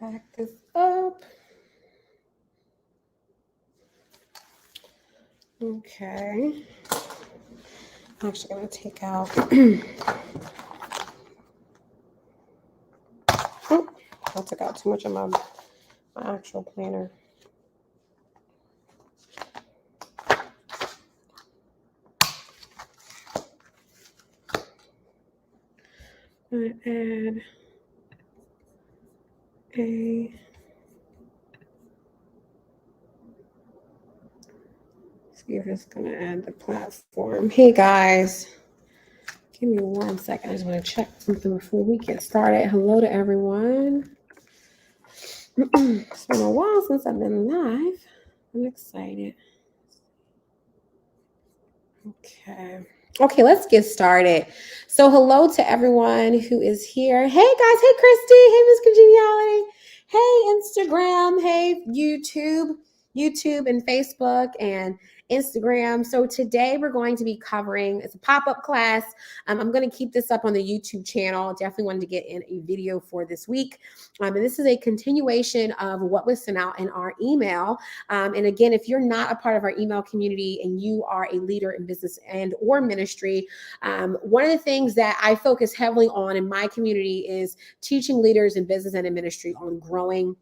back this up. Okay. I'm actually going to take out. Oh, I took out too much of my actual planner. I'm going to add a. See if it's going to add the platform. Hey guys, give me 1 second. I just want to check something before we get started. Hello to everyone. It's been a while since I've been live. I'm excited. Okay, let's get started. So hello to everyone who is here. Hey guys, hey Christy, hey Miss Congeniality, hey Instagram, hey YouTube and Facebook and Instagram. So today we're going to be covering, it's a pop-up class. I'm going to keep this up on the YouTube channel. Definitely wanted to get in a video for this week. And this is a continuation of what was sent out in our email. And again, if you're not a part of our email community and you are a leader in business and or ministry, one of the things that I focus heavily on in my community is teaching leaders in business and in ministry on growing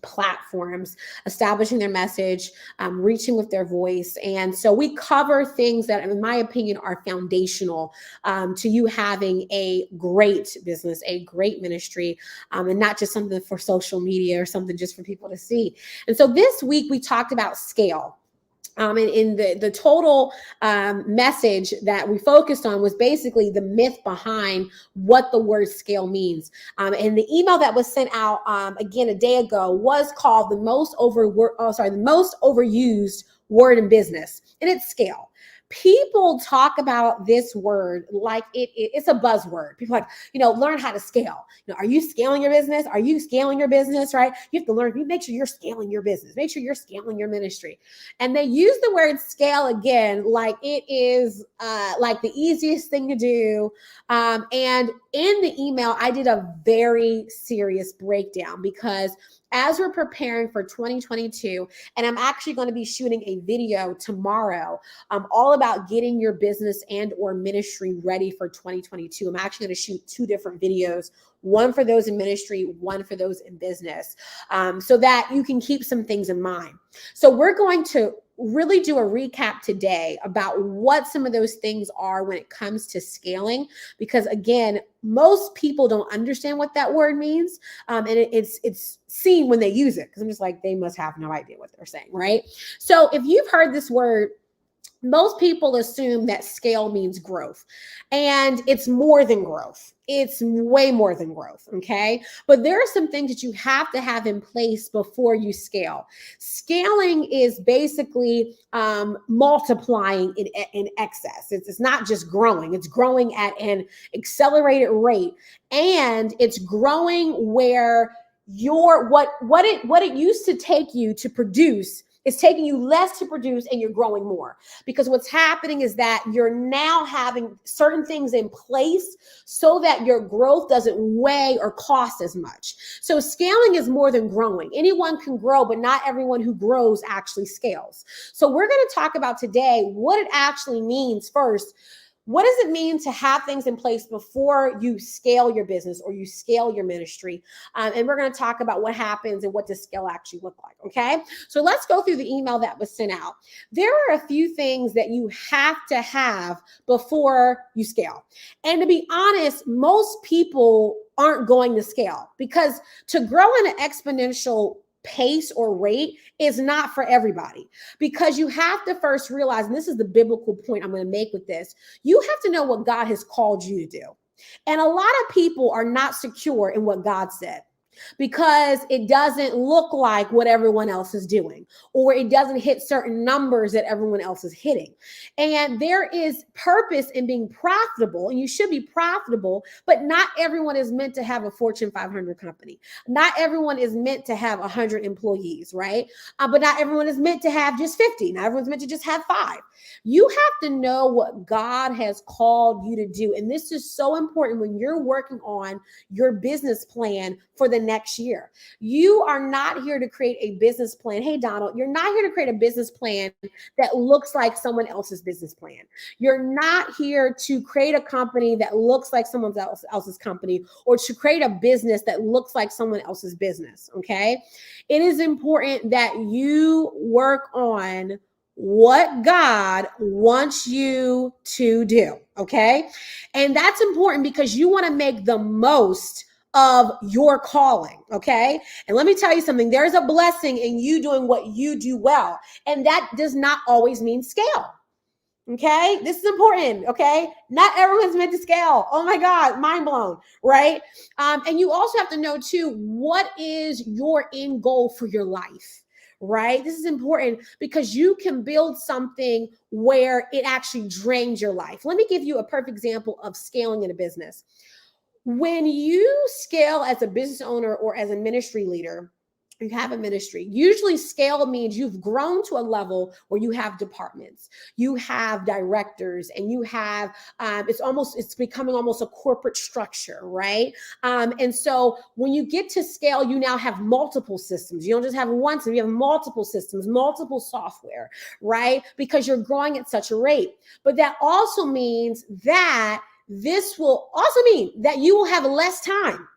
platforms, establishing their message, reaching with their voice. And so we cover things that, in my opinion, are foundational to you having a great business, a great ministry, and not just something for social media or something just for people to see. And so this week we talked about scale. And in the total message that we focused on was basically the myth behind what the word scale means. And the email that was sent out again a day ago was called the most overused word in business, and it's scale. People talk about this word like it's a buzzword. People are like, learn how to scale. Are you scaling your business? Are you scaling your business, right? You have to learn, you make sure you're scaling your business. Make sure you're scaling your ministry. And they use the word scale again, like it is like the easiest thing to do. And in the email, I did a very serious breakdown because as we're preparing for 2022, and I'm actually going to be shooting a video tomorrow all about getting your business and or ministry ready for 2022. I'm actually going to shoot 2 different videos, one for those in ministry, one for those in business, so that you can keep some things in mind. So we're going to really do a recap today about what some of those things are when it comes to scaling, because again, most people don't understand what that word means. And it's seen when they use it, because I'm just like, they must have no idea what they're saying, right? So if you've heard this word, most people assume that scale means growth, and it's more than growth. It's way more than growth, okay? But there are some things that you have to have in place before you scale. Scaling is basically multiplying in excess. It's not just growing. It's growing at an accelerated rate, and it's growing where what it used to take you to produce, it's taking you less to produce, and you're growing more. Because what's happening is that you're now having certain things in place so that your growth doesn't weigh or cost as much. So scaling is more than growing. Anyone can grow, but not everyone who grows actually scales. So we're going to talk about today what it actually means first. What does it mean to have things in place before you scale your business or you scale your ministry? And we're going to talk about what happens and what does scale actually look like, okay? So let's go through the email that was sent out. There are a few things that you have to have before you scale. And to be honest, most people aren't going to scale, because to grow in an exponential pace or rate is not for everybody, because you have to first realize, and this is the biblical point I'm going to make with this, you have to know what God has called you to do. And a lot of people are not secure in what God said, because it doesn't look like what everyone else is doing, or it doesn't hit certain numbers that everyone else is hitting. And there is purpose in being profitable, and you should be profitable, but not everyone is meant to have a Fortune 500 company. Not everyone is meant to have 100 employees, right? But not everyone is meant to have just 50. Not everyone's meant to just have 5. You have to know what God has called you to do. And this is so important when you're working on your business plan for the next year. You are not here to create a business plan. Hey, Donald, you're not here to create a business plan that looks like someone else's business plan. You're not here to create a company that looks like someone else's company, or to create a business that looks like someone else's business, okay? It is important that you work on what God wants you to do, okay? And that's important because you want to make the most of your calling, okay? And let me tell you something, there's a blessing in you doing what you do well, and that does not always mean scale. Okay, this is important. Okay, not everyone's meant to scale. Oh my God, mind blown, right? And you also have to know too, what is your end goal for your life, right? This is important because you can build something where it actually drains your life. Let me give you a perfect example of scaling in a business. When you scale as a business owner or as a ministry leader, you have a ministry. Usually scale means you've grown to a level where you have departments, you have directors, and you have, it's becoming almost a corporate structure, right? And so when you get to scale, you now have multiple systems. You don't just have one system, you have multiple systems, multiple software, right? Because you're growing at such a rate. But that also means that this will also mean that you will have less time.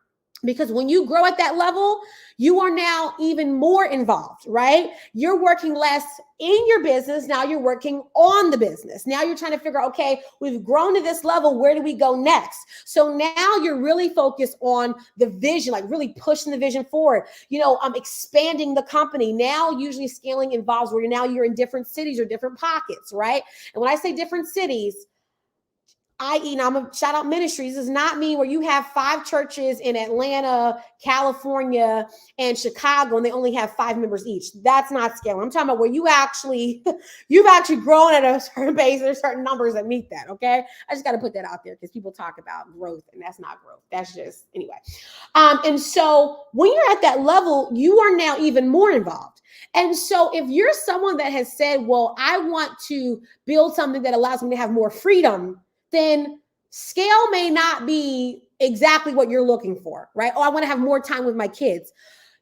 Because when you grow at that level, you are now even more involved, right? You're working less in your business. Now you're working on the business. Now you're trying to figure out, okay, we've grown to this level. Where do we go next? So now you're really focused on the vision, like really pushing the vision forward. Expanding the company. Now usually scaling involves where you're in different cities or different pockets, right? And when I say different cities, i.e., now I'm going to shout out ministries, does not mean where you have 5 churches in Atlanta, California, and Chicago, and they only have 5 members each. That's not scaling. I'm talking about where you've actually grown at a certain pace. There's certain numbers that meet that, okay? I just got to put that out there because people talk about growth, and that's not growth. That's just, anyway. And so when you're at that level, you are now even more involved. And so if you're someone that has said, well, I want to build something that allows me to have more freedom, then scale may not be exactly what you're looking for, right? Oh, I want to have more time with my kids.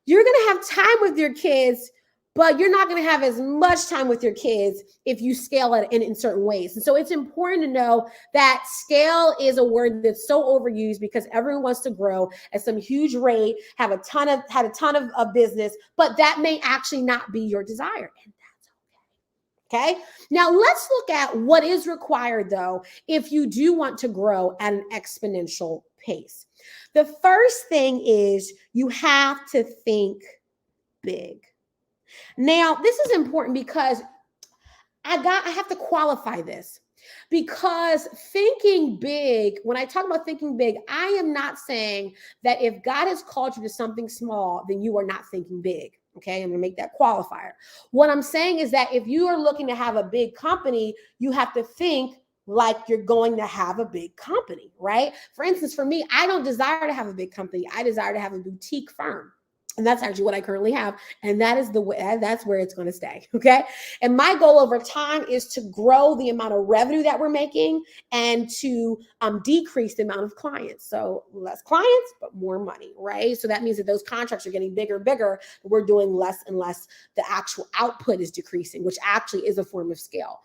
You're going to have time with your kids, but you're not going to have as much time with your kids if you scale it in certain ways. And so it's important to know that scale is a word that's so overused because everyone wants to grow at some huge rate, had a ton of business, but that may actually not be your desire. Okay. Now let's look at what is required though, if you do want to grow at an exponential pace. The first thing is you have to think big. Now, this is important because I have to qualify this, because thinking big, when I talk about thinking big, I am not saying that if God has called you to something small, then you are not thinking big. Okay, I'm going to make that qualifier. What I'm saying is that if you are looking to have a big company, you have to think like you're going to have a big company, right? For instance, for me, I don't desire to have a big company. I desire to have a boutique firm. And that's actually what I currently have. And that is the way, that's where it's going to stay. Okay. And my goal over time is to grow the amount of revenue that we're making and to decrease the amount of clients. So less clients, but more money, right? So that means that those contracts are getting bigger and bigger. We're doing less and less. The actual output is decreasing, which actually is a form of scale.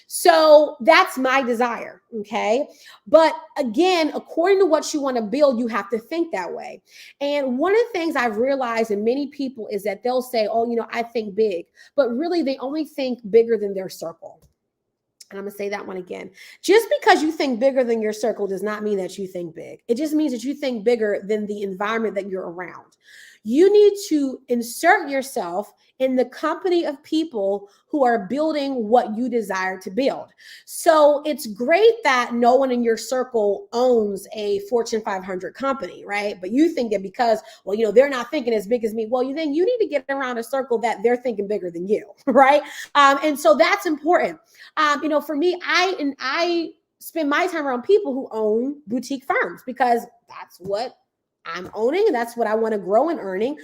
So that's my desire. Okay. But again, according to what you want to build, you have to think that way. And one of the things I've realized in many people is that they'll say, oh, I think big, but really they only think bigger than their circle. And I'm going to say that one again. Just because you think bigger than your circle does not mean that you think big. It just means that you think bigger than the environment that you're around. You need to insert yourself in the company of people who are building what you desire to build. So it's great that no one in your circle owns a Fortune 500 company, right? But you think that because, well, they're not thinking as big as me. Well, then you need to get around a circle that they're thinking bigger than you, right? And so that's important. For me, I spend my time around people who own boutique firms because that's what I'm owning, and that's what I want to grow in owning.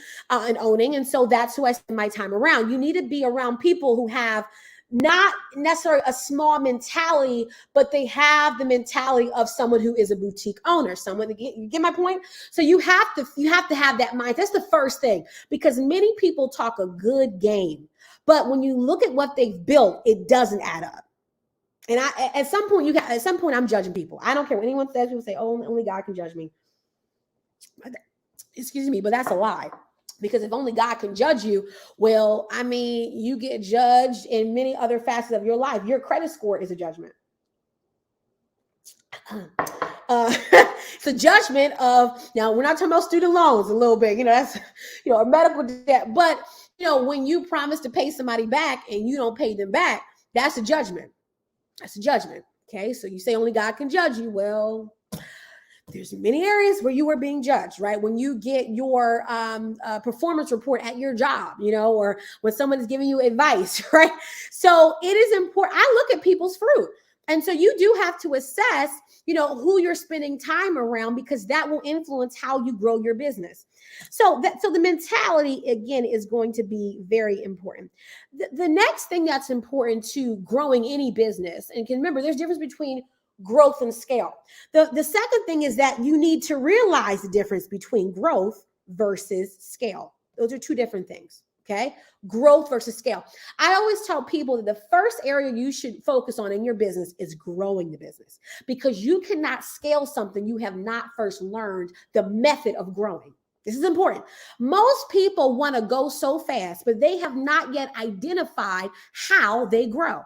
And so that's who I spend my time around. You need to be around people who have not necessarily a small mentality, but they have the mentality of someone who is a boutique owner. You get my point? So you have to have that mind. That's the first thing, because many people talk a good game, but when you look at what they've built, it doesn't add up. And at some point, I'm judging people. I don't care what anyone says. People say, "Oh, only God can judge me." Excuse me, but that's a lie. Because if only God can judge you, well, I mean, you get judged in many other facets of your life. Your credit score is a judgment. It's a judgment of, now we're not talking about student loans a little bit, that's, a medical debt. But, when you promise to pay somebody back and you don't pay them back, that's a judgment. That's a judgment. Okay. So you say only God can judge you. Well, there's many areas where you are being judged, right? When you get your performance report at your job, or when someone is giving you advice, right? So it is important. I look at people's fruit. And so you do have to assess, who you're spending time around, because that will influence how you grow your business. So the mentality, again, is going to be very important. The next thing that's important to growing any business, and remember, there's a difference between growth and scale. The second thing is that you need to realize the difference between growth versus scale. Those are two different things. Okay. Growth versus scale. I always tell people that the first area you should focus on in your business is growing the business, because you cannot scale something you have not first learned the method of growing. This is important. Most people want to go so fast, but they have not yet identified how they grow.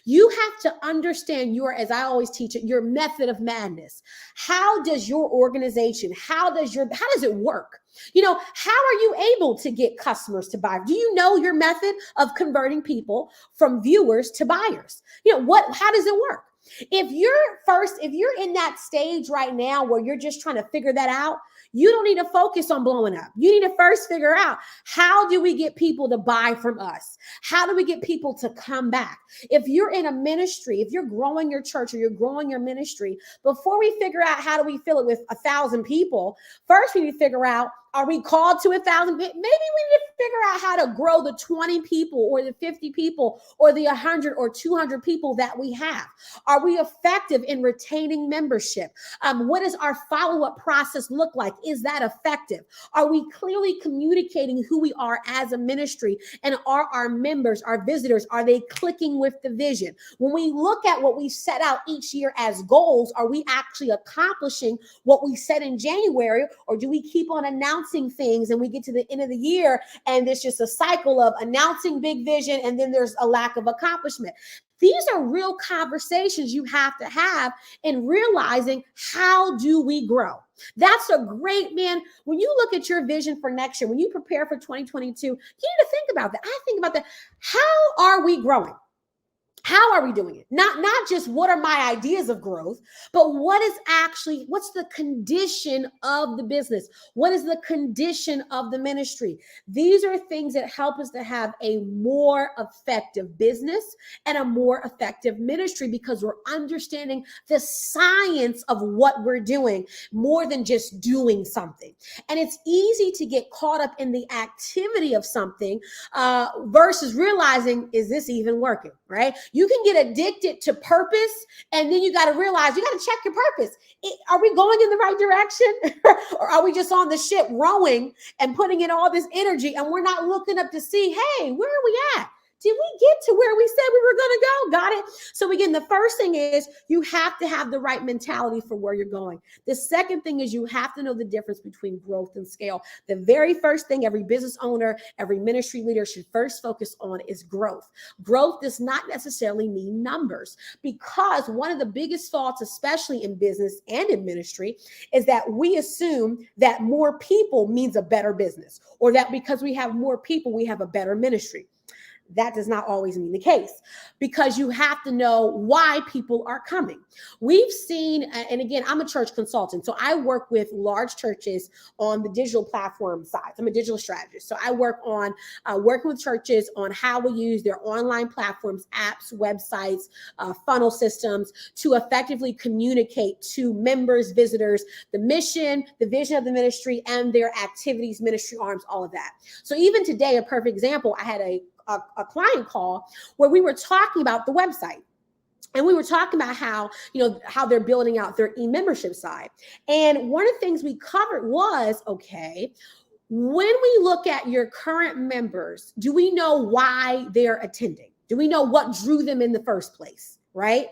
You have to understand as I always teach it, your method of madness. How does your organization, how does it work? How are you able to get customers to buy? Do you know your method of converting people from viewers to buyers? How does it work? If you're in that stage right now where you're just trying to figure that out, you don't need to focus on blowing up. You need to first figure out, how do we get people to buy from us? How do we get people to come back? If you're in a ministry, if you're growing your church or you're growing your ministry, before we figure out how do we fill it with 1,000 people, first we need to figure out, are we called to 1,000? Maybe we need to figure out how to grow the 20 people or the 50 people or the 100 or 200 people that we have. Are we effective in retaining membership? What does our follow-up process look like? Is that effective? Are we clearly communicating who we are as a ministry? And are our members, our visitors, are they clicking with the vision? When we look at what we set out each year as goals, are we actually accomplishing what we said in January, or do we keep on announcing things and we get to the end of the year and there's just a cycle of announcing big vision and then there's a lack of accomplishment? These are real conversations you have to have in realizing, how do we grow? That's a great, man. When you look at your vision for next year, when you prepare for 2022, you need to think about that. I think about that. How are we growing? How are we doing it? Not just what are my ideas of growth, but what's the condition of the business? What is the condition of the ministry? These are things that help us to have a more effective business and a more effective ministry, because we're understanding the science of what we're doing more than just doing something. And it's easy to get caught up in the activity of something versus realizing, is this even working, right? You can get addicted to purpose, and then you got to realize you got to check your purpose. Are we going in the right direction? Or are we just on the ship rowing and putting in all this energy and we're not looking up to see, hey, where are we at? Did we get to where we said we were going to go? Got it? So again, the first thing is you have to have the right mentality for where you're going. The second thing is you have to know the difference between growth and scale. The very first thing every business owner, every ministry leader should first focus on is growth. Growth does not necessarily mean numbers, because one of the biggest faults, especially in business and in ministry, is that we assume that more people means a better business, or that because we have more people, we have a better ministry. That does not always mean the case, because you have to know why people are coming. We've seen, and again, I'm a church consultant, so I work with large churches on the digital platform side. I'm a digital strategist. So I work on working with churches on how we use their online platforms, apps, websites, funnel systems to effectively communicate to members, visitors, the mission, the vision of the ministry, and their activities, ministry arms, all of that. So even today, a perfect example, I had a a client call where we were talking about the website. And we were talking about how, how they're building out their e-membership side. And one of the things we covered was, okay, when we look at your current members, do we know why they're attending? Do we know what drew them in the first place? Right?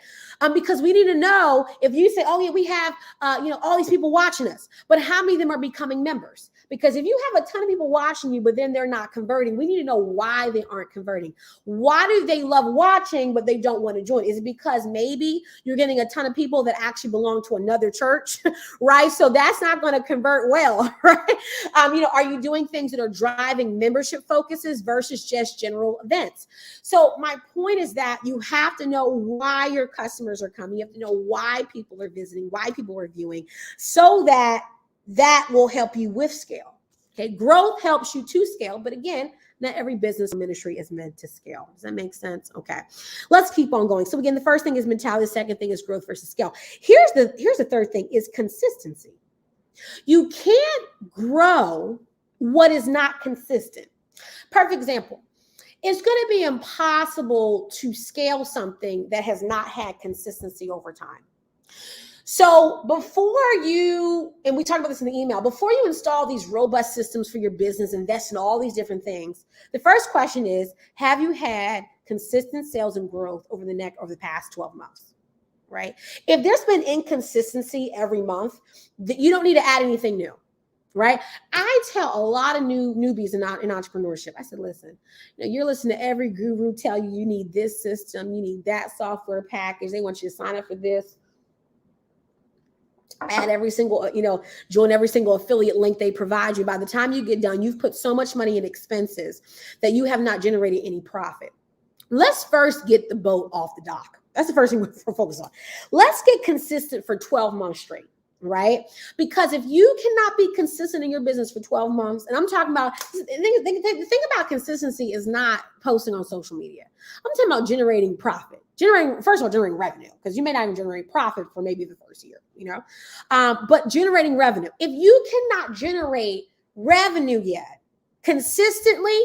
Because we need to know if you say, oh yeah, we have, all these people watching us, but how many of them are becoming members? Because if you have a ton of people watching you, but then they're not converting, we need to know why they aren't converting. Why do they love watching, but they don't want to join? Is it because maybe you're getting a ton of people that actually belong to another church, right? So that's not going to convert well, right? Are you doing things that are driving membership focuses versus just general events? So my point is that you have to know why your customers are coming. You have to know why people are visiting, why people are viewing, so that will help you with scale. Okay, growth helps you to scale, but again, not every business or ministry is meant to scale. Does that make sense? Okay, let's keep on going. So again, the first thing is mentality. The second thing is growth versus scale. Here's the third thing is consistency. You can't grow what is not consistent. Perfect example. It's going to be impossible to scale something that has not had consistency over time. So before you, and we talked about this in the email, before you install these robust systems for your business, invest in all these different things, the first question is, have you had consistent sales and growth over the past 12 months, right? If there's been inconsistency every month, you don't need to add anything new, right? I tell a lot of newbies in entrepreneurship, I said, listen, you're listening to every guru tell you need this system, you need that software package, they want you to sign up for this. Add every single, join every single affiliate link they provide you. By the time you get done, you've put so much money in expenses that you have not generated any profit. Let's first get the boat off the dock. That's the first thing we're focused on. Let's get consistent for 12 months straight, right? Because if you cannot be consistent in your business for 12 months, and I'm talking about, the thing about consistency is not posting on social media. I'm talking about generating profit. First of all, generating revenue, because you may not even generate profit for maybe the first year, but generating revenue. If you cannot generate revenue yet consistently,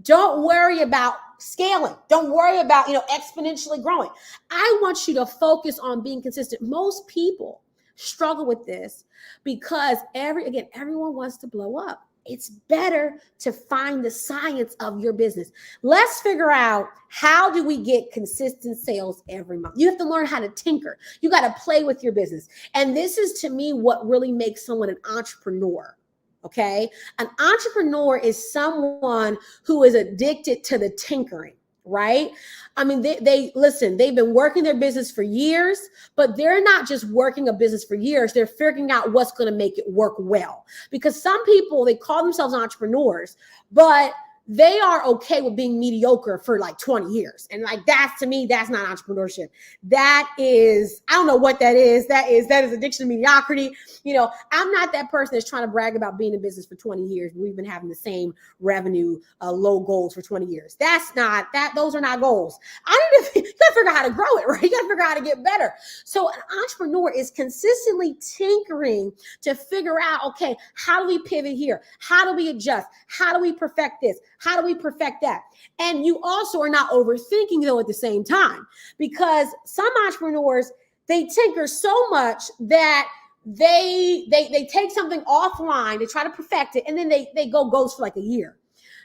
don't worry about scaling. Don't worry about, exponentially growing. I want you to focus on being consistent. Most people struggle with this because everyone wants to blow up. It's better to find the science of your business. Let's figure out, how do we get consistent sales every month? You have to learn how to tinker. You got to play with your business. And this is, to me, what really makes someone an entrepreneur. Okay. An entrepreneur is someone who is addicted to the tinkering. Right? I mean, they've been working their business for years, but they're not just working a business for years. They're figuring out what's going to make it work well. Because some people, they call themselves entrepreneurs, but they are okay with being mediocre for like 20 years. And like, to me, that's not entrepreneurship. That is, I don't know what that is. That is addiction to mediocrity. I'm not that person that's trying to brag about being in business for 20 years. We've been having the same revenue, low goals for 20 years. Those are not goals. You got to figure out how to grow it, right? You got to figure out how to get better. So an entrepreneur is consistently tinkering to figure out, okay, how do we pivot here? How do we adjust? How do we perfect this? How do we perfect that? And you also are not overthinking, though, at the same time, because some entrepreneurs, they tinker so much that they take something offline to try to perfect it, and then they go ghost for like a year.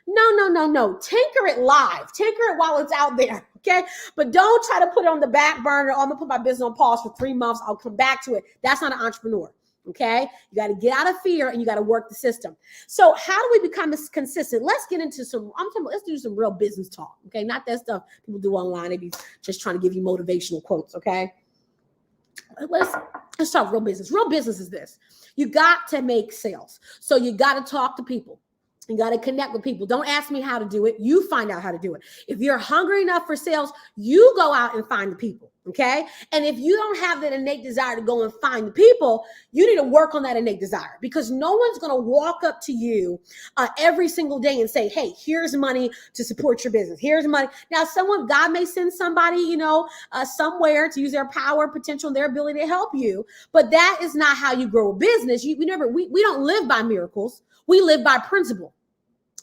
No. Tinker it live. Tinker it while it's out there, okay? But don't try to put it on the back burner. I'm going to put my business on pause for 3 months. I'll come back to it. That's not an entrepreneur. Okay, you got to get out of fear and you got to work the system. So how do we become consistent? Let's get into let's do some real business talk. Okay, not that stuff people do online. They be just trying to give you motivational quotes. Okay, let's talk real business. Real business is this: you got to make sales. So you got to talk to people. You got to connect with people. Don't ask me how to do it. You find out how to do it. If you're hungry enough for sales, you go out and find the people. Okay. And if you don't have that innate desire to go and find the people, you need to work on that innate desire, because no one's going to walk up to you every single day and say, hey, here's money to support your business. Here's money. Now, God may send somebody, somewhere to use their power, potential, and their ability to help you. But that is not how you grow a business. We don't live by miracles. We live by principle.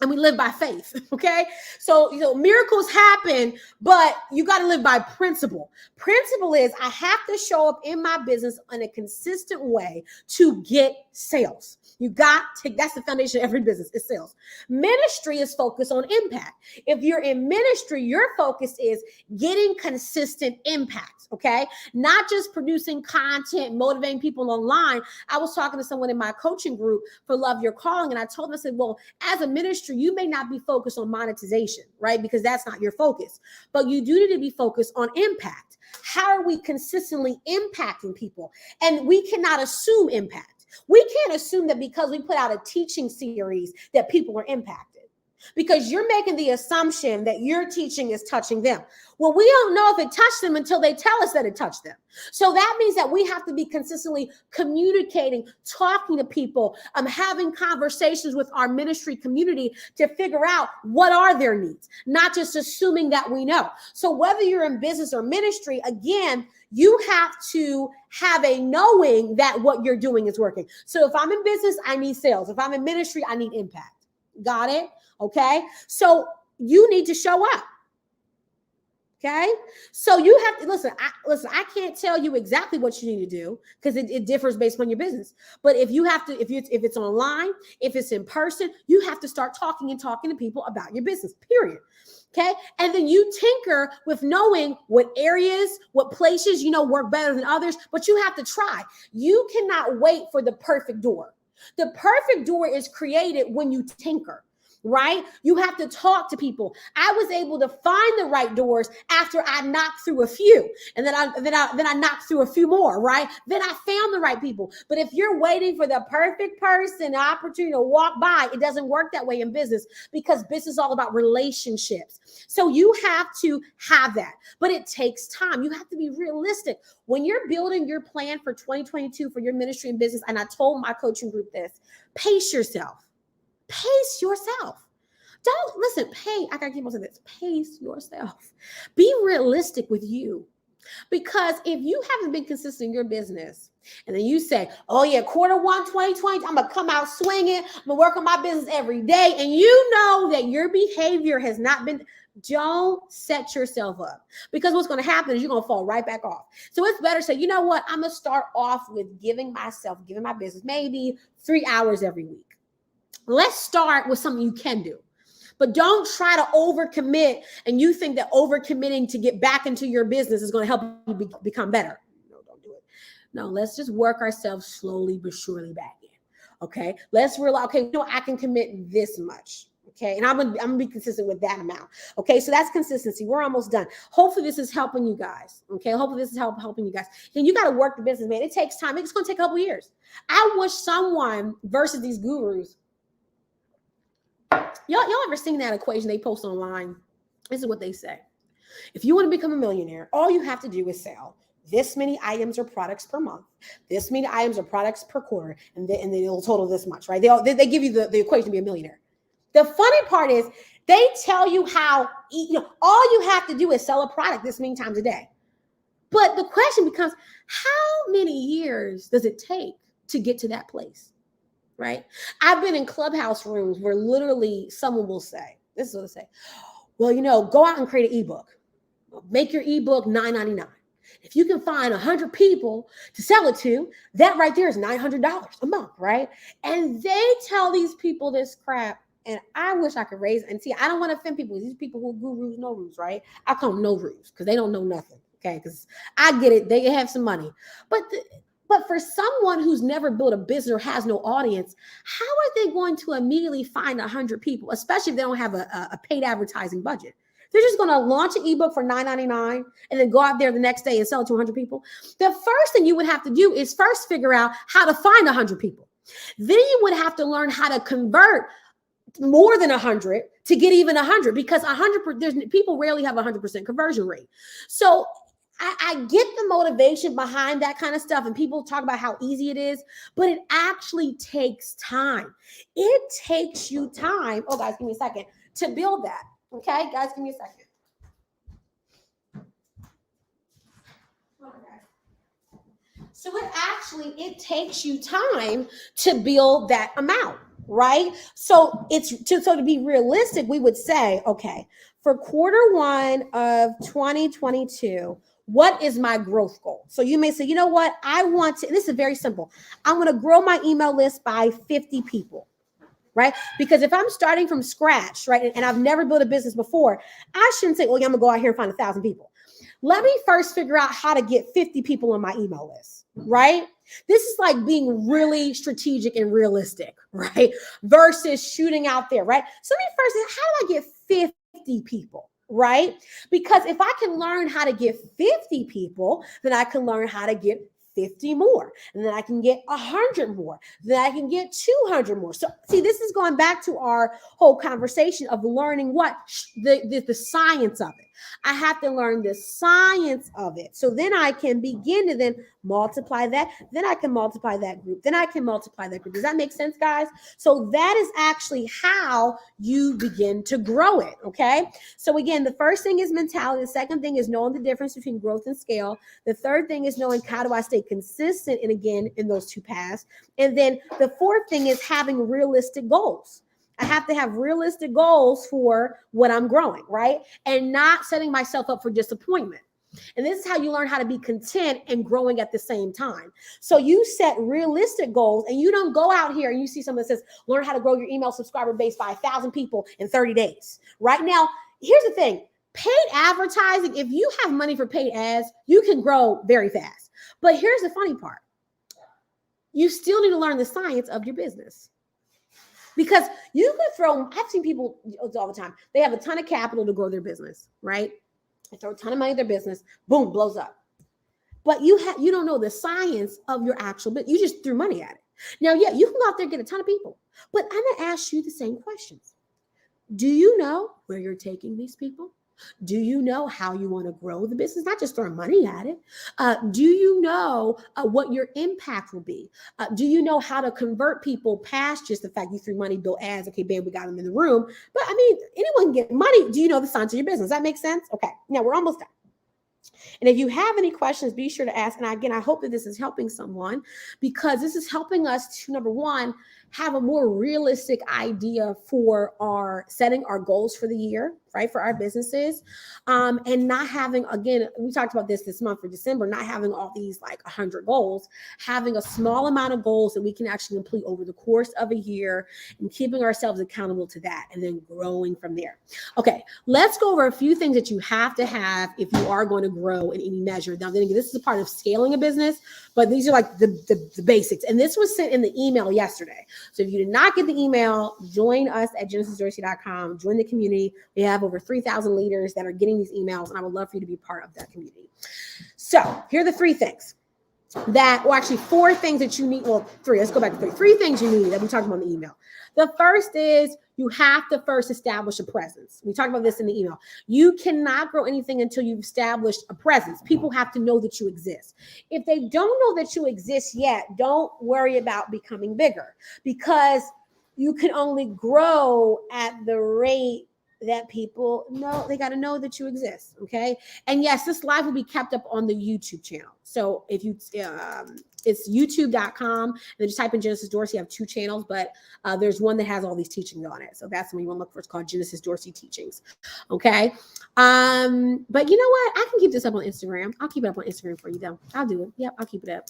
and we live by faith. Okay. So, miracles happen, but you got to live by principle. Principle is I have to show up in my business in a consistent way to get sales. That's the foundation of every business is sales. Ministry is focused on impact. If you're in ministry, your focus is getting consistent impact. Okay. Not just producing content, motivating people online. I was talking to someone in my coaching group for Love Your Calling. And I told them, I said, well, as a ministry, you may not be focused on monetization, right? Because that's not your focus, but you do need to be focused on impact. How are we consistently impacting people? And we cannot assume impact. We can't assume that because we put out a teaching series that people are impacted, because you're making the assumption that your teaching is touching them. Well, we don't know if it touched them until they tell us that it touched them. So that means that we have to be consistently communicating, talking to people, having conversations with our ministry community to figure out what are their needs, not just assuming that we know. So whether you're in business or ministry, again, you have to have a knowing that what you're doing is working. So if I'm in business, I need sales. If I'm in ministry, I need impact. Got it? Okay. So you need to show up. Okay. So you have to listen. I can't tell you exactly what you need to do because it differs based on your business. But if you have to, if it's online, if it's in person, you have to start talking to people about your business, period. Okay. And then you tinker with knowing what areas, what places, work better than others, but you have to try. You cannot wait for the perfect door. The perfect door is created when you tinker. Right? You have to talk to people. I was able to find the right doors after I knocked through a few, and then I knocked through a few more, right? Then I found the right people. But if you're waiting for the perfect person, the opportunity to walk by, it doesn't work that way in business, because business is all about relationships. So you have to have that, but it takes time. You have to be realistic when you're building your plan for 2022 for your ministry and business. And I told my coaching group this: pace yourself. Pace yourself. Don't listen. I gotta keep on saying this. Pace yourself. Be realistic with you, because if you haven't been consistent in your business, and then you say, "Oh yeah, Q1 2020, I'm gonna come out swinging. I'm gonna work on my business every day," and you know that your behavior has not been. Don't set yourself up, because what's going to happen is you're going to fall right back off. So it's better to say, you know what? I'm going to start off with giving my business maybe 3 hours every week. Let's start with something you can do, but don't try to overcommit. And you think that overcommitting to get back into your business is going to help you become better. No, don't do it. No, let's just work ourselves slowly but surely back in. Okay. Let's realize, okay, I can commit this much. Okay. And I'm gonna be consistent with that amount. Okay. So that's consistency. We're almost done. Hopefully this is helping you guys. Okay. Hopefully this is helping you guys. And you got to work the business, man. It takes time. It's going to take a couple years. I wish someone versus these gurus. Y'all ever seen that equation they post online? This is what they say. If you want to become a millionaire, all you have to do is sell this many items or products per month, this many items or products per quarter, and then it'll total this much, right? They give you the equation to be a millionaire. The funny part is they tell you how, all you have to do is sell a product this many times a day. But the question becomes, how many years does it take to get to that place? Right? I've been in clubhouse rooms where literally someone will say, this is what they say, well, go out and create an ebook. Make your ebook $9.99. If you can find 100 people to sell it to, that right there is $900 a month, right? And they tell these people this crap, and I wish I could raise it. And see, I don't want to offend people. These people who gurus, no rules, right? I call them no rules because they don't know nothing, okay? Because I get it. They have some money. But for someone who's never built a business or has no audience, how are they going to immediately find 100 people, especially if they don't have a paid advertising budget? They're just going to launch an ebook for $9.99 and then go out there the next day and sell it to 100 people. The first thing you would have to do is first figure out how to find 100 people. Then you would have to learn how to convert more than 100 to get even 100, because 100 people rarely have 100% conversion rate. So I get the motivation behind that kind of stuff, and people talk about how easy it is, but it actually takes time. It takes you time. Oh, guys, give me a second to build that. Okay, guys, give me a second. So it takes you time to build that amount, right? So to be realistic, we would say, okay, for quarter 1 of 2022, what is my growth goal? So you may say, you know what? I want to, this is very simple. I want to grow my email list by 50 people, right? Because if I'm starting from scratch, right, and I've never built a business before, I shouldn't say, well, yeah, I'm gonna go out here and find 1,000 people. Let me first figure out how to get 50 people on my email list, right? This is like being really strategic and realistic, right? Versus shooting out there, right? So let me first say, how do I get 50 people? Right? Because if I can learn how to get 50 people, then I can learn how to get 50 more, and then I can get 100 more, then I can get 200 more. So see, this is going back to our whole conversation of learning what the science of it. I have to learn the science of it. So then I can begin to then multiply that. Then I can multiply that group. Then I can multiply that group. Does that make sense, guys? So that is actually how you begin to grow it. Okay. So again, the first thing is mentality. The second thing is knowing the difference between growth and scale. The third thing is knowing how do I stay consistent and again in those two paths. And then the fourth thing is having realistic goals. I have to have realistic goals for what I'm growing, right? And not setting myself up for disappointment. And this is how you learn how to be content and growing at the same time. So you set realistic goals and you don't go out here and you see someone that says, learn how to grow your email subscriber base by 1,000 people in 30 days. Right now, here's the thing. Paid advertising, if you have money for paid ads, you can grow very fast. But here's the funny part. You still need to learn the science of your business. Because you could throw, I've seen people all the time, they have a ton of capital to grow their business, right? They throw a ton of money in their business, boom, blows up. But you don't know the science of your actual business. You just threw money at it. Now, yeah, you can go out there and get a ton of people, but I'm going to ask you the same questions. Do you know where you're taking these people? Do you know how you want to grow the business? Not just throwing money at it. Do you know what your impact will be? Do you know how to convert people past just the fact you threw money, built ads, okay, bam, we got them in the room. But I mean, anyone can get money. Do you know the science of your business? That makes sense? Okay, now we're almost done. And if you have any questions, be sure to ask. And again, I hope that this is helping someone because this is helping us to, number one, have a more realistic idea for our setting our goals for the year, right? For our businesses. And not having, again, we talked about this month for December, not having all these like 100 goals, having a small amount of goals that we can actually complete over the course of a year and keeping ourselves accountable to that and then growing from there. Okay, let's go over a few things that you have to have if you are going to grow in any measure. Now, then again, this is a part of scaling a business, but these are like the basics. And this was sent in the email yesterday. So if you did not get the email, join us at genesisdorsey.com, join the community. We have over 3,000 leaders that are getting these emails, and I would love for you to be part of that community. So here are the three things that, or actually four things that you need. Well, three, let's go back to three. Three things you need that we talked about in the email. The first is you have to first establish a presence. We talked about this in the email. You cannot grow anything until you've established a presence. People have to know that you exist. If they don't know that you exist yet, don't worry about becoming bigger because you can only grow at the rate that people know. They got to know that you exist. Okay. And yes, this live will be kept up on the YouTube channel. So if you, it's youtube.com and then just type in Genesis Dorsey. I have two channels, but there's one that has all these teachings on it. So that's the one you want to look for. It's called Genesis Dorsey Teachings. Okay. But you know what? I can keep this up on Instagram. I'll keep it up on Instagram for you though. I'll do it. Yep. I'll keep it up.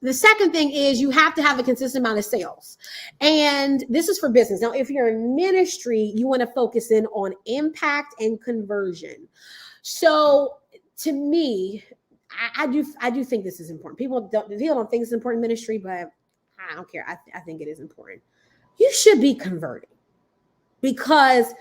The second thing is you have to have a consistent amount of sales. And this is for business. Now, if you're in ministry, you want to focus in on impact and conversion. So to me, I do think this is important. People don't think it's important in ministry, but I don't care. I think it is important. You should be converting because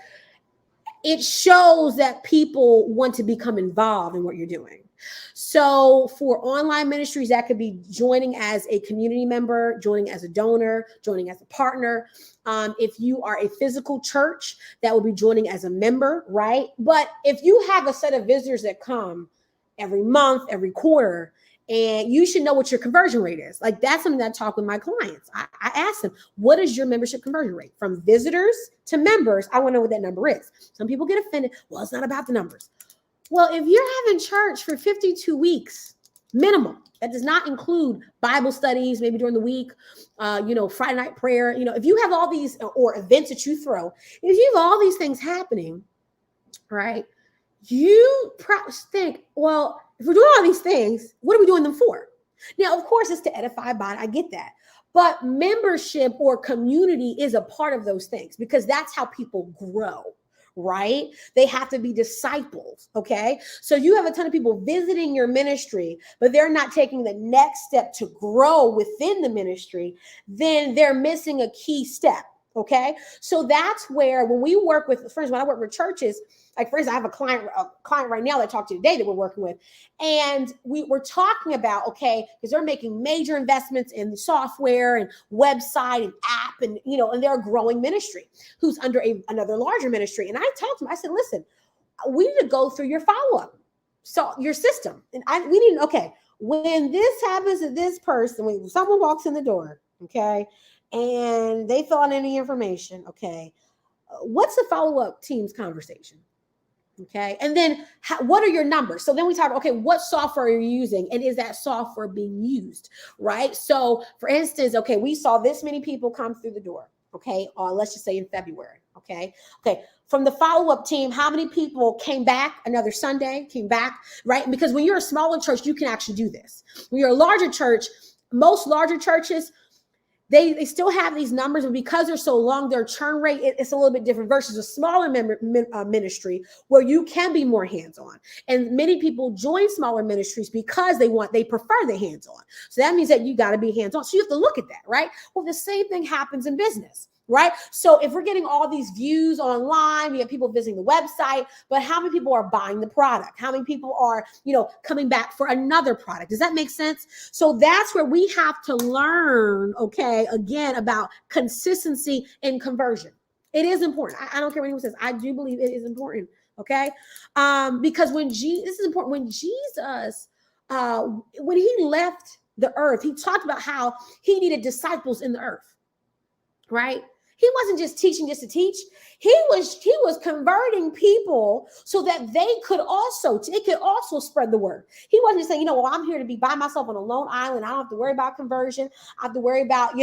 it shows that people want to become involved in what you're doing. So for online ministries, that could be joining as a community member, joining as a donor, joining as a partner. If you are a physical church, that will be joining as a member, right? But if you have a set of visitors that come every month, every quarter, and you should know what your conversion rate is. Like that's something that I talk with my clients. I ask them, what is your membership conversion rate? From visitors to members, I want to know what that number is. Some people get offended. Well, it's not about the numbers. Well, if you're having church for 52 weeks, Minimum. That does not include Bible studies, maybe during the week, Friday night prayer. If you have all these or events that you throw, if you have all these things happening, right, you probably think, well, if we're doing all these things, what are we doing them for? Now, of course, it's to edify body. I get that. But membership or community is a part of those things because that's how people grow, right? They have to be disciples, okay? So you have a ton of people visiting your ministry, but they're not taking the next step to grow within the ministry, then they're missing a key step, okay? So that's where when we work with, for instance, when I work with churches, like for instance, I have a client right now that I talked to today that we're working with, and we're talking about, okay, because they're making major investments in the software and website and app, and and they're a growing ministry who's under another larger ministry. And I talked to them, I said, listen, we need to go through your follow-up, so your system, and we need, okay, when this happens to this person, when someone walks in the door, okay, and they fill out any information, okay, what's the follow-up team's conversation? Okay. And then what are your numbers? So then we talk, okay, what software are you using? And is that software being used? Right. So for instance, okay, we saw this many people come through the door. Okay. Let's just say in February. Okay. Okay. From the follow-up team, how many people came back another Sunday, came back, right? Because when you're a smaller church, you can actually do this. When you're a larger church, most larger churches, they still have these numbers, and because they're so long, their churn rate it's a little bit different versus a smaller ministry where you can be more hands-on. And many people join smaller ministries because they prefer the hands-on. So that means that you got to be hands-on. So you have to look at that, right? Well, the same thing happens in business. Right. So if we're getting all these views online, we have people visiting the website, but how many people are buying the product? How many people are, coming back for another product? Does that make sense? So that's where we have to learn, okay, again, about consistency in conversion. It is important. I don't care what anyone says. I do believe it is important. Okay. Because this is important. When Jesus, when he left the earth, he talked about how he needed disciples in the earth. Right? He wasn't just teaching just to teach. He was converting people so that they could also spread the word. He wasn't just saying, well, I'm here to be by myself on a lone island. I don't have to worry about conversion. I have to worry about,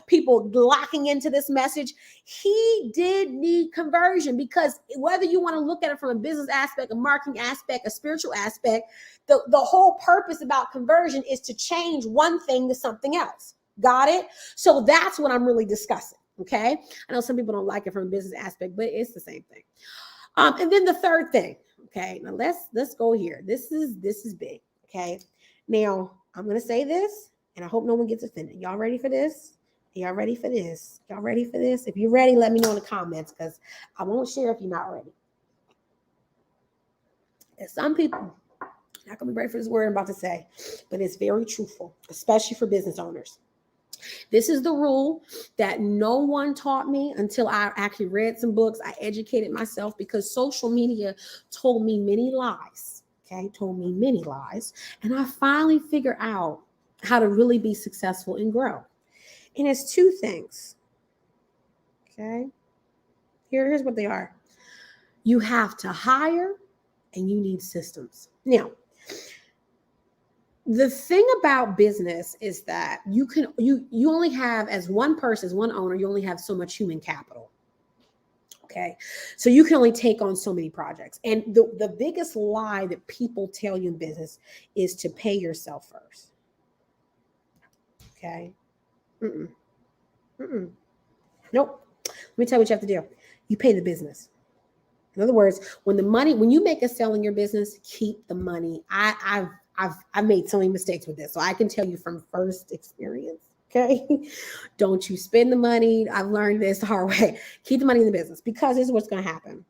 people locking into this message. He did need conversion because whether you want to look at it from a business aspect, a marketing aspect, a spiritual aspect, the whole purpose about conversion is to change one thing to something else. Got it? So that's what I'm really discussing. Okay. I know some people don't like it from a business aspect, but it's the same thing. And then the third thing. Okay. Now let's go here. This is big. Okay. Now I'm going to say this and I hope no one gets offended. Y'all ready for this? Y'all ready for this? Y'all ready for this? If you're ready, let me know in the comments because I won't share if you're not ready. And some people not going to be ready for this word I'm about to say, but it's very truthful, especially for business owners. This is the rule that no one taught me until I actually read some books. I educated myself because social media told me many lies. Okay, told me many lies. And I finally figured out how to really be successful and grow. And it's two things. Okay, here's what they are. You have to hire and you need systems. Now, the thing about business is that you only have, as one person, as one owner, you only have so much human capital. Okay. So you can only take on so many projects. And the biggest lie that people tell you in business is to pay yourself first. Okay. Nope. Let me tell you what you have to do. You pay the business. In other words, when you make a sale in your business, keep the money. I've made so many mistakes with this, so I can tell you from first experience. Okay, don't you spend the money. I've learned this the hard way. Keep the money in the business because this is what's going to happen.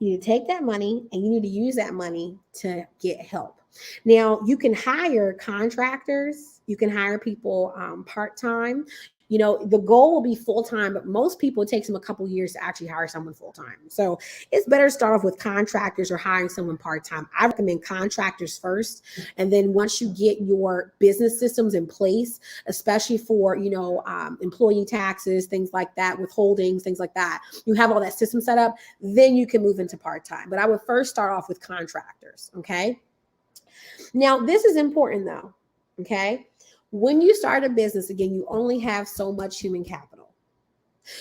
You need to take that money and you need to use that money to get help. Now you can hire contractors. You can hire people part-time. The goal will be full-time, but most people, it takes them a couple years to actually hire someone full-time. So it's better to start off with contractors or hiring someone part-time. I recommend contractors first. And then once you get your business systems in place, especially for, employee taxes, things like that, withholdings, things like that, you have all that system set up, then you can move into part-time. But I would first start off with contractors. Okay. Now, this is important though. Okay. When you start a business, again, you only have so much human capital.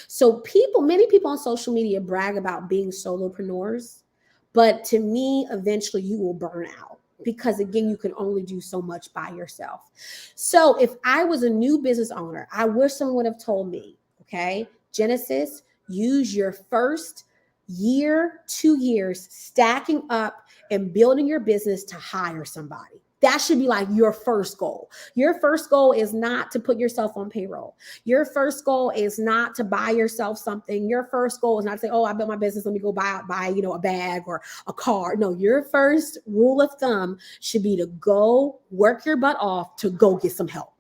So many people on social media brag about being solopreneurs, but to me, eventually you will burn out because again, you can only do so much by yourself. So if I was a new business owner, I wish someone would have told me, okay, Genesis, use your first year, 2 years, stacking up and building your business to hire somebody. That should be like your first goal. Your first goal is not to put yourself on payroll. Your first goal is not to buy yourself something. Your first goal is not to say, oh, I built my business. Let me go buy, a bag or a car. No, your first rule of thumb should be to go work your butt off to go get some help.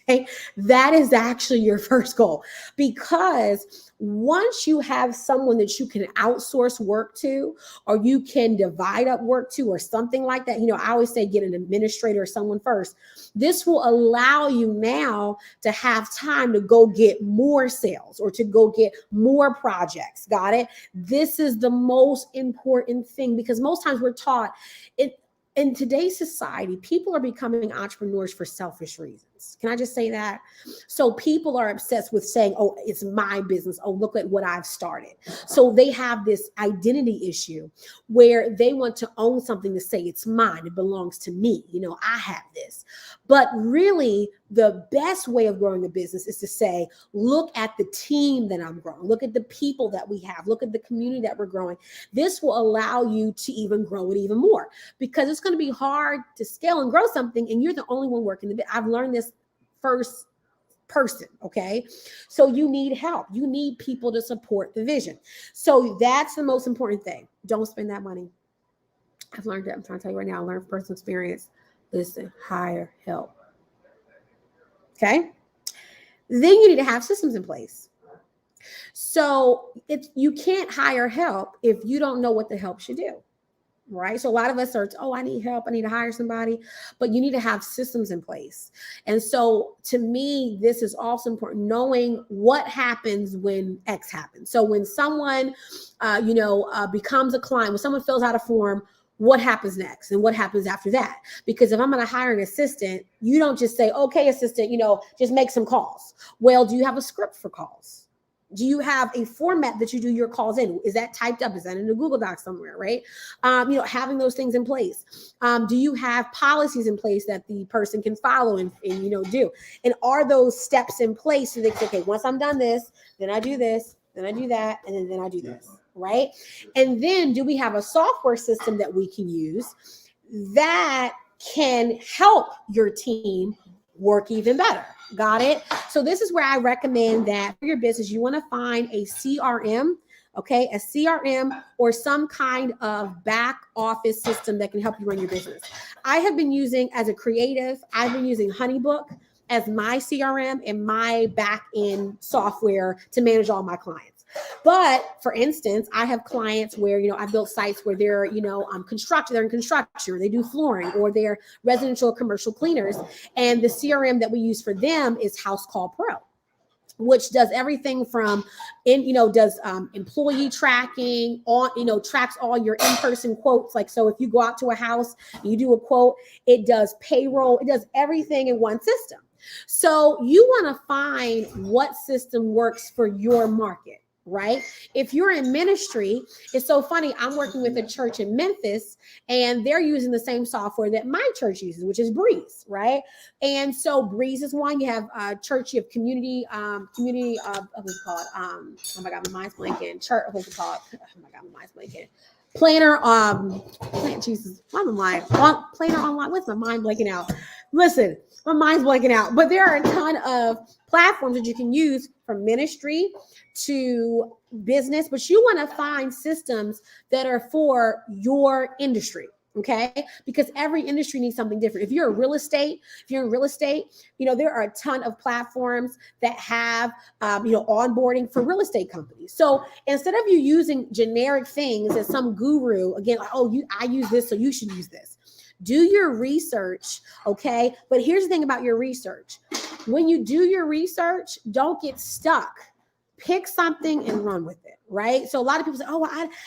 Okay, that is actually your first goal, because once you have someone that you can outsource work to, or you can divide up work to, or something like that, I always say get an administrator or someone first. This will allow you now to have time to go get more sales or to go get more projects. Got it? This is the most important thing, because most times we're taught it. In today's society, people are becoming entrepreneurs for selfish reasons. Can I just say that? So people are obsessed with saying, oh, it's my business. Oh, look at what I've started. So they have this identity issue where they want to own something to say it's mine. It belongs to me. I have this. But really, the best way of growing a business is to say, look at the team that I'm growing. Look at the people that we have. Look at the community that we're growing. This will allow you to even grow it even more, because it's going to be hard to scale and grow something and you're the only one working the bit. I've learned this first person. Okay. So you need help. You need people to support the vision. So that's the most important thing. Don't spend that money. I've learned that. I'm trying to tell you right now, I learned from personal experience. Listen, hire help. Okay. Then you need to have systems in place. So you can't hire help if you don't know what the help should do. Right. So a lot of us are, oh, I need help. I need to hire somebody, but you need to have systems in place. And so to me, this is also important, knowing what happens when X happens. So when someone, becomes a client, when someone fills out a form, what happens next and what happens after that? Because if I'm going to hire an assistant, you don't just say, okay, assistant, just make some calls. Well, do you have a script for calls? Do you have a format that you do your calls in? Is that typed up? Is that in a Google Doc somewhere, right? Having those things in place. Do you have policies in place that the person can follow and do? And are those steps in place so they say, okay, once I'm done this, then I do this, then I do that, and then I do this, right? And then do we have a software system that we can use that can help your team work even better? Got it? So this is where I recommend that for your business, you want to find a CRM, okay? A CRM or some kind of back office system that can help you run your business. I have been using, as a creative, I've been using HoneyBook as my CRM and my back end software to manage all my clients. But for instance, I have clients where, I built sites where they're, they're in construction, or they do flooring, or they're residential or commercial cleaners. And the CRM that we use for them is House Call Pro, which does everything from employee tracking on, tracks all your in-person quotes. Like, so if you go out to a house, you do a quote, it does payroll, it does everything in one system. So you want to find what system works for your market. Right? If you're in ministry, it's so funny. I'm working with a church in Memphis, and they're using the same software that my church uses, which is Breeze, right? And so Breeze is one. You have church, you have community, what's it called? Oh my God, my mind's blanking. Church, what's it called? Oh my God, my mind's blanking. Planner, Jesus, Planner Online. What's my mind blanking out? Listen, my mind's blanking out. But there are a ton of platforms that you can use from ministry to business, but you want to find systems that are for your industry. Okay. Because every industry needs something different. If you're in real estate, there are a ton of platforms that have, onboarding for real estate companies. So instead of you using generic things as some guru, again, like, I use this, so you should use this. Do your research. Okay. But here's the thing about your research. When you do your research, don't get stuck. Pick something and run with it. Right. So a lot of people say,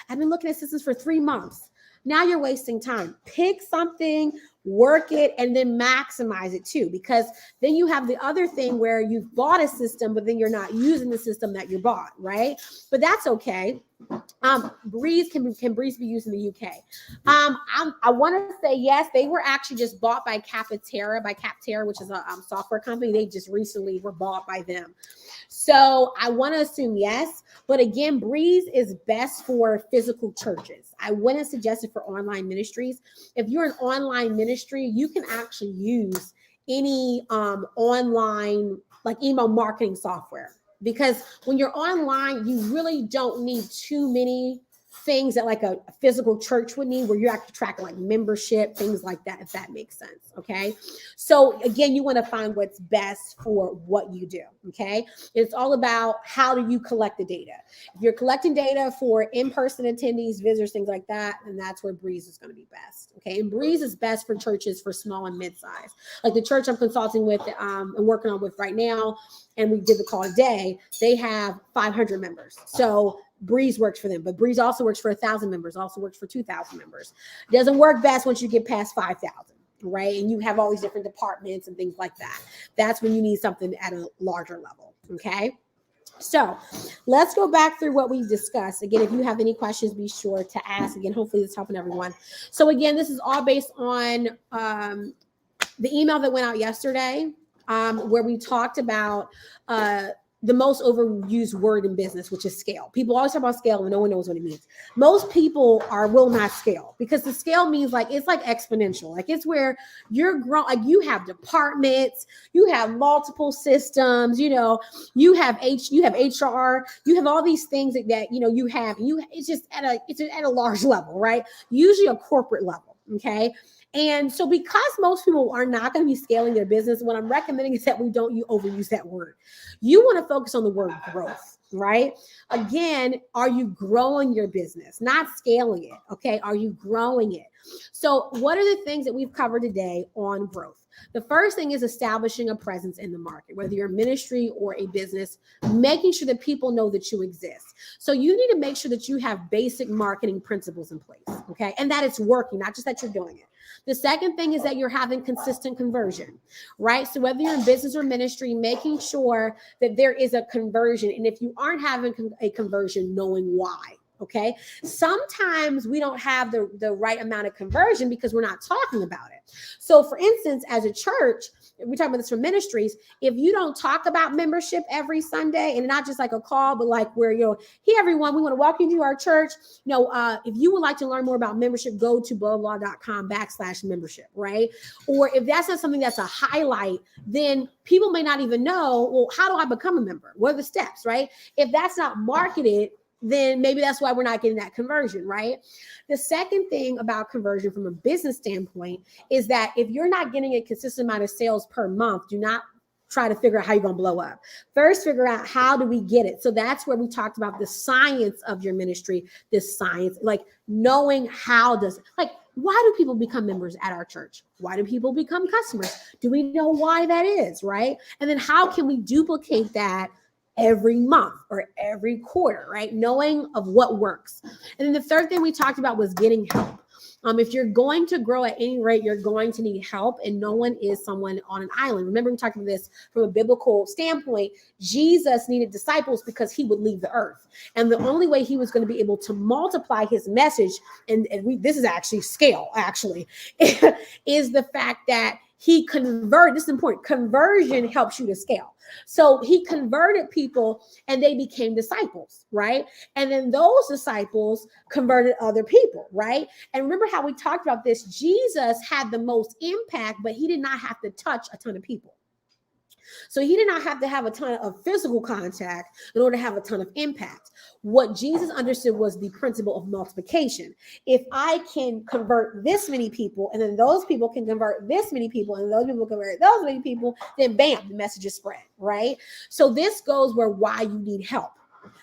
I've been looking at systems for 3 months. Now you're wasting time. Pick something, work it, and then maximize it too, because then you have the other thing where you've bought a system, but then you're not using the system that you bought, right? But that's okay. Breeze can Breeze be used in the UK? I want to say yes. They were actually just bought by Capterra, which is a software company. They just recently were bought by them. So I want to assume yes. But again, Breeze is best for physical churches. I wouldn't suggest it for online ministries. If you're an online ministry, you can actually use any online like email marketing software, because when you're online, you really don't need too many things that like a physical church would need, where you're actually tracking like membership, things like that, if that makes sense. Okay. So again, you want to find what's best for what you do. Okay. It's all about how do you collect the data. If you're collecting data for in-person attendees, visitors, things like that, then that's where Breeze is going to be best. Okay. And Breeze is best for churches for small and mid-size. Like the church I'm consulting with and working on with right now, and we did the call today, they have 500 members. So Breeze works for them, but Breeze also works for 1,000 members, also works for 2,000 members. It doesn't work best once you get past 5,000, right? And you have all these different departments and things like that. That's when you need something at a larger level, okay? So let's go back through what we discussed. Again, if you have any questions, be sure to ask. Again, hopefully it's helping everyone. So again, this is all based on the email that went out yesterday, where we talked about the most overused word in business, which is scale. People always talk about scale and no one knows what it means. Most people will not scale, because the scale means like, it's like exponential. Like it's where you're growing, like you have departments, you have multiple systems, you have HR, you have all these things that it's just at a large level, right? Usually a corporate level. Okay. And so because most people are not going to be scaling their business, what I'm recommending is that we don't overuse that word. You want to focus on the word growth, right? Again, are you growing your business? Not scaling it, okay? Are you growing it? So what are the things that we've covered today on growth? The first thing is establishing a presence in the market, whether you're a ministry or a business, making sure that people know that you exist. So you need to make sure that you have basic marketing principles in place, okay? And that it's working, not just that you're doing it. The second thing is that you're having consistent conversion, right? So whether you're in business or ministry, making sure that there is a conversion. And if you aren't having a conversion, knowing why. Okay. Sometimes we don't have the right amount of conversion because we're not talking about it. So for instance, as a church, we're talking about this for ministries. If you don't talk about membership every Sunday, and not just like a call, but like where, hey, everyone, we want to welcome you to our church. If you would like to learn more about membership, go to blah.com/membership, right? Or if that's not something that's a highlight, then people may not even know, well, how do I become a member? What are the steps, right? If that's not marketed, then maybe that's why we're not getting that conversion, right? The second thing about conversion from a business standpoint is that if you're not getting a consistent amount of sales per month, do not try to figure out how you're going to blow up. First, figure out how do we get it. So that's where we talked about the science of your ministry, this science, like knowing why do people become members at our church? Why do people become customers? Do we know why that is, right? And then how can we duplicate that every month or every quarter, right? Knowing of what works. And then the third thing we talked about was getting help. If you're going to grow at any rate, you're going to need help, and no one is someone on an island. Remember, we talked about this from a biblical standpoint. Jesus needed disciples because he would leave the earth. And the only way he was going to be able to multiply his message, this is actually scale, is the fact that he converted. This is important. Conversion helps you to scale. So he converted people and they became disciples, right? And then those disciples converted other people, right? And remember how we talked about this? Jesus had the most impact, but he did not have to touch a ton of people. So he did not have to have a ton of physical contact in order to have a ton of impact. What Jesus understood was the principle of multiplication. If I can convert this many people, and then those people can convert this many people, and those people convert those many people, then bam, the message is spread, right? So this goes why you need help.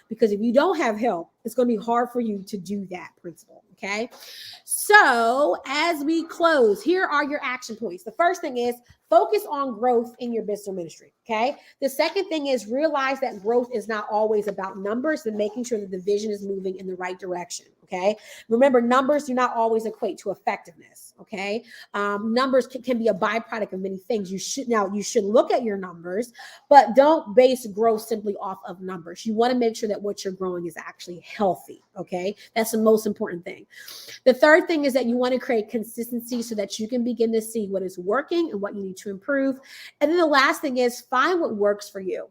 Because if you don't have help, it's going to be hard for you to do that principle, okay? So as we close, here are your action points. The first thing is focus on growth in your business or ministry. Okay. The second thing is realize that growth is not always about numbers and making sure that the vision is moving in the right direction. Okay. Remember, numbers do not always equate to effectiveness. Okay. Numbers can be a byproduct of many things. You should look at your numbers, but don't base growth simply off of numbers. You want to make sure that what you're growing is actually healthy. Okay. That's the most important thing. The third thing is that you want to create consistency so that you can begin to see what is working and what you need to improve. And then the last thing is find what works for you.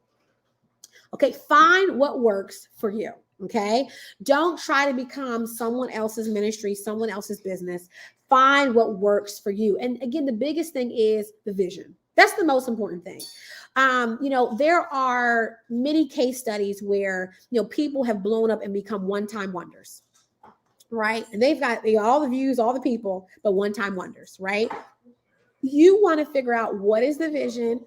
Okay, find what works for you. Okay, don't try to become someone else's ministry, someone else's business. Find what works for you. And again, the biggest thing is the vision. That's the most important thing. There are many case studies where, people have blown up and become one-time wonders, right? And they've got all the views, all the people, but one-time wonders, right? You want to figure out what is the vision,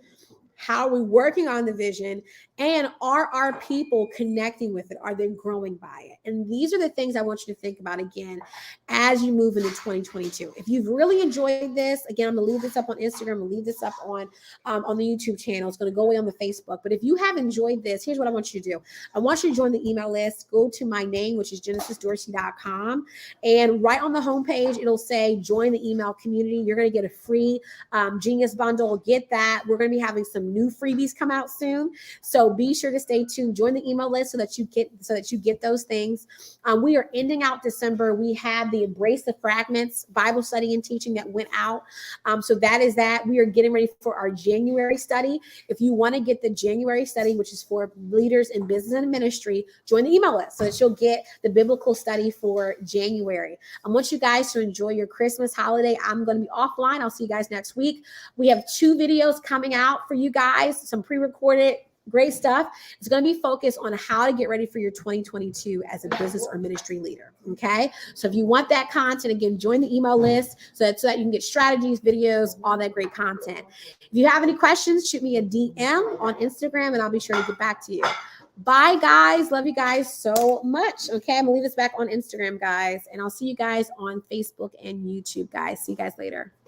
how are we working on the vision, and are our people connecting with it? Are they growing by it? And these are the things I want you to think about again as you move into 2022. If you've really enjoyed this, again, I'm gonna leave this up on Instagram, I'm gonna leave this up on the YouTube channel. It's gonna go away on the Facebook. But if you have enjoyed this, here's what I want you to do. I want you to join the email list. Go to my name, which is genesisdorsey.com, and right on the homepage, it'll say join the email community. You're gonna get a free Genius bundle. Get that. We're gonna be having some new freebies come out soon, so be sure to stay tuned. Join the email list so that you get those things. We are ending out December. We had the Embrace the Fragments Bible study and teaching that went out. So that is that. We are getting ready for our January study. If you want to get the January study, which is for leaders in business and ministry, join the email list so that you'll get the biblical study for January. I want you guys to enjoy your Christmas holiday. I'm going to be offline. I'll see you guys next week. We have 2 videos coming out for you guys, some pre-recorded great stuff. It's going to be focused on how to get ready for your 2022 as a business or ministry leader. Okay. So if you want that content, again, join the email list so that you can get strategies, videos, all that great content. If you have any questions, shoot me a DM on Instagram and I'll be sure to get back to you. Bye, guys. Love you guys so much. Okay. I'm going to leave this back on Instagram, guys, and I'll see you guys on Facebook and YouTube, guys. See you guys later.